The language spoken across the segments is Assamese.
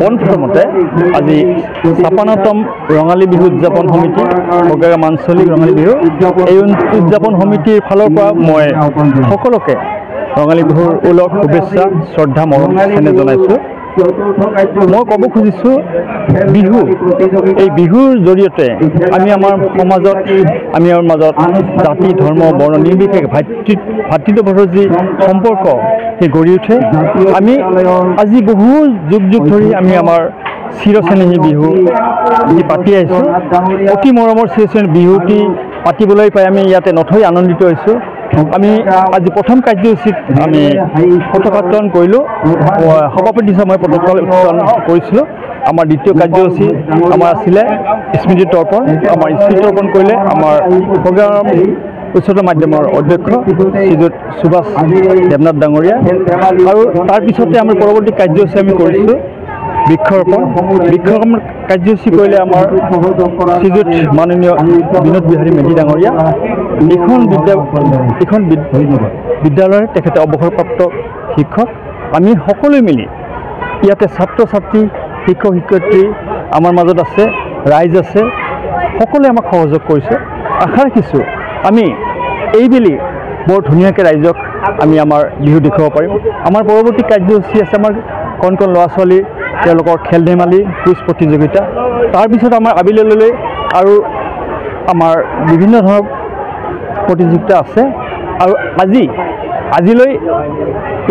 পোনপ্ৰথমতে আজি ৫৬তম ৰঙালী বিহু উদযাপন সমিতি বগেগাম আঞ্চলিক ৰঙালী বিহু এই উদযাপন সমিতিৰ ফালৰ পৰা মই সকলোকে ৰঙালী বিহুৰ উলগ শুভেচ্ছা শ্ৰদ্ধা মৰম চেনেহ জনাইছোঁ। মই ক'ব খুজিছোঁ বিহু এই বিহুৰ জৰিয়তে আমি আমাৰ সমাজত আমি আমাৰ মাজত জাতি ধৰ্ম বৰ্ণ নিৰ্বিশেষে ভাতৃত্ববোধৰ যি সম্পৰ্ক সেই গঢ়ি উঠে। আমি আজি বহু যুগ যুগ ধৰি আমি আমাৰ চিৰচেনেহী বিহু পাতি আহিছোঁ। অতি মৰমৰ চিৰচেনেহী বিহুটি পাতিবলৈ পাই আমি ইয়াতে নথৈ আনন্দিত হৈছোঁ। আমি আজি প্ৰথম কাৰ্যসূচীত আমি পতাকা উত্তোলন কৰিলোঁ। সভাপতি হিচাপে মই পতাকা উত্তোলন কৰিছিলোঁ। আমাৰ দ্বিতীয় কাৰ্যসূচী আমাৰ আছিলে স্মৃতি তৰ্পণ। আমাৰ স্মৃতি তৰ্পণ কৰিলে আমাৰ বগেগাম উচ্চতৰ মাধ্যমৰ অধ্যক্ষ শ্ৰীযুত সুভাষ দেৱনাথ ডাঙৰীয়া। আৰু তাৰপিছতে আমাৰ পৰৱৰ্তী কাৰ্যসূচী আমি কৰিছোঁ বৃক্ষৰোপণ। বৃক্ষৰোপণ কাৰ্যসূচী কৰিলে আমাৰ শ্ৰীযুত মাননীয় বিনোদ বিহাৰী মেধি ডাঙৰীয়া। এইখন বিদ্যালয়ৰ তেখেতে অৱসৰপ্ৰাপ্ত শিক্ষক। আমি সকলোৱে মিলি ইয়াতে ছাত্ৰ ছাত্ৰী শিক্ষক শিক্ষয়িত্ৰী আমাৰ মাজত আছে, ৰাইজ আছে, সকলোৱে আমাক সহযোগ কৰিছে। আশা ৰাখিছোঁ আমি এইবেলি বৰ ধুনীয়াকৈ ৰাইজক আমি আমাৰ বিহু দেখুৱাব পাৰিম। আমাৰ পৰৱৰ্তী কাৰ্যসূচী আছে আমাৰ কণ কণ ল'ৰা ছোৱালী তেওঁলোকৰ খেল ধেমালি কুইজ প্ৰতিযোগিতা। তাৰপিছত আমাৰ আবেলিলৈ আৰু আমাৰ বিভিন্ন ধৰণৰ প্ৰতিযোগিতা আছে। আৰু আজিলৈ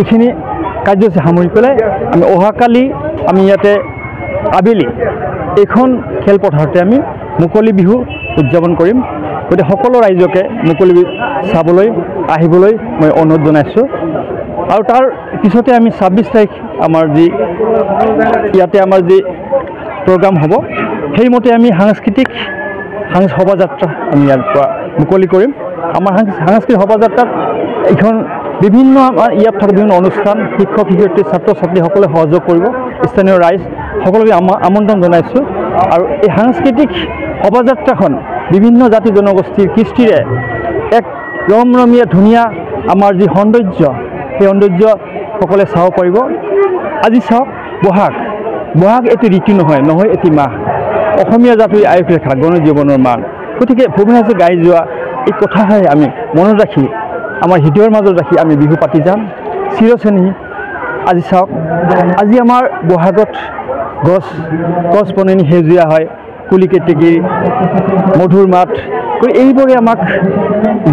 এইখিনি কাৰ্যসূচী সামৰি পেলাই আমি অহাকালি আমি ইয়াতে আবেলি এইখন খেলপথাৰতে আমি মুকলি বিহু উদযাপন কৰিম। গতিকে সকলো ৰাইজকে মুকলি বিহু চাবলৈ আহিবলৈ মই অনুৰোধ জনাইছোঁ। আৰু তাৰ পিছতে আমি ২৬ তাৰিখ আমাৰ যি ইয়াতে আমাৰ যি প্ৰগ্ৰাম হ'ব সেইমতে আমি সাংস্কৃতিক শোভাযাত্ৰা আমি ইয়াৰ পৰা মুকলি কৰিম। আমাৰ সাংস্কৃতিক শোভাযাত্ৰাত এইখন বিভিন্ন আমাৰ ইয়াত থকা বিভিন্ন অনুষ্ঠান শিক্ষক শিক্ষয়িত্ৰী ছাত্ৰ ছাত্ৰীসকলে সহযোগ কৰিব। স্থানীয় ৰাইজ সকলোকে আমন্ত্ৰণ জনাইছোঁ। আৰু এই সাংস্কৃতিক শোভাযাত্ৰাখন বিভিন্ন জাতি জনগোষ্ঠীৰ কৃষ্টিৰে এক ৰমৰমীয়া ধুনীয়া আমাৰ যি সৌন্দৰ্য সেই সৌন্দৰ্য সকলোৱে চাব পাৰিব। আজি চাওক বহাগ এটি ঋতু নহয় এটি মাহ। অসমীয়া জাতিৰ আয়ুস ৰেখা গণজীৱনৰ মান। গতিকে ভূপেন হাজৰিকাই গাই যোৱা এই কথাষাৰে আমি মনত ৰাখি আমাৰ হৃদয়ৰ মাজত ৰাখি আমি বিহু পাতি যাম চিৰচেনেহী। আজি চাওক আজি আমাৰ বহাগত গছ বননি সেউজীয়া হয়, কুলি কেতেকী মধুৰ মাত। এইবোৰে আমাক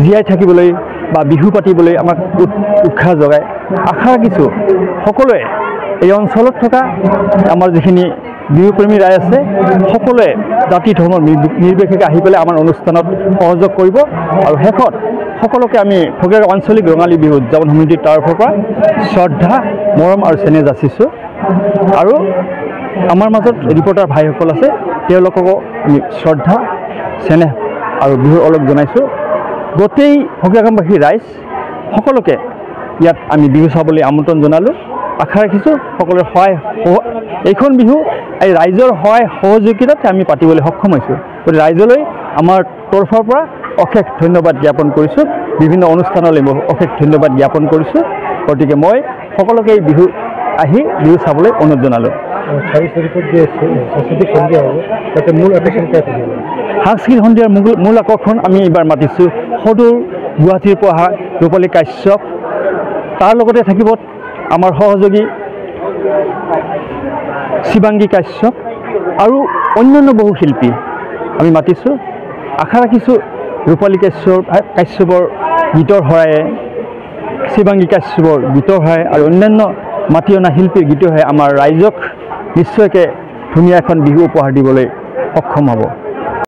জীয়াই থাকিবলৈ বা বিহু পাতিবলৈ আমাক উৎসাহ যোগায়। আশা ৰাখিছোঁ সকলোৱে এই অঞ্চলত থকা আমাৰ যিখিনি বিহুপ্ৰেমী ৰাইজ আছে সকলোৱে জাতি ধৰ্ম নিৰ্বিশেষে আহি পেলাই আমাৰ অনুষ্ঠানত সহযোগ কৰিব। আৰু শেষত সকলোকে আমি বগেগাম আঞ্চলিক ৰঙালী বিহু উদযাপন সমিতিৰ তৰফৰ পৰা শ্ৰদ্ধা মৰম আৰু চেনেহ যাচিছোঁ। আৰু আমাৰ মাজত ৰিপৰ্টাৰ ভাইসকল আছে তেওঁলোককো আমি শ্ৰদ্ধা চেনেহ আৰু বিহুৰ অলপ জনাইছোঁ। গোটেই বগেগামবাসী ৰাইজ সকলোকে ইয়াত আমি বিহু চাবলৈ আমন্ত্ৰণ জনালোঁ। আশা ৰাখিছোঁ সকলোৰে এইখন বিহু এই ৰাইজৰ সহায় সহযোগিতাত আমি পাতিবলৈ সক্ষম হৈছোঁ। গতিকে ৰাইজলৈ আমাৰ তৰফৰ পৰা অশেষ ধন্যবাদ জ্ঞাপন কৰিছোঁ। বিভিন্ন অনুষ্ঠানলৈ মই অশেষ ধন্যবাদ জ্ঞাপন কৰিছোঁ। গতিকে মই সকলোকে এই বিহু চাবলৈ অনুৰোধ জনালোঁ। সাংস্কৃতিক সন্ধিয়াৰ মূল আকৰ্ষণ আমি এইবাৰ মাতিছোঁ সদূৰ গুৱাহাটীৰ পৰা অহা ৰূপালী কাশ্যপ। তাৰ লগতে থাকিব আমাৰ সহযোগী শিৱাংগী কাশ্যপ আৰু অন্যান্য বহু শিল্পী আমি মাতিছোঁ। আশা ৰাখিছোঁ ৰূপালী কাশ্যপৰ গীতৰ সহায়ে শিৱাংগী কাশ্যপৰ গীতৰ সহায়ে আৰু অন্যান্য মাতি অনা শিল্পীৰ গীতৰ সহায়ে আমাৰ ৰাইজক নিশ্চয়কৈ ধুনীয়া এখন বিহু উপহাৰ দিবলৈ সক্ষম হ'ব।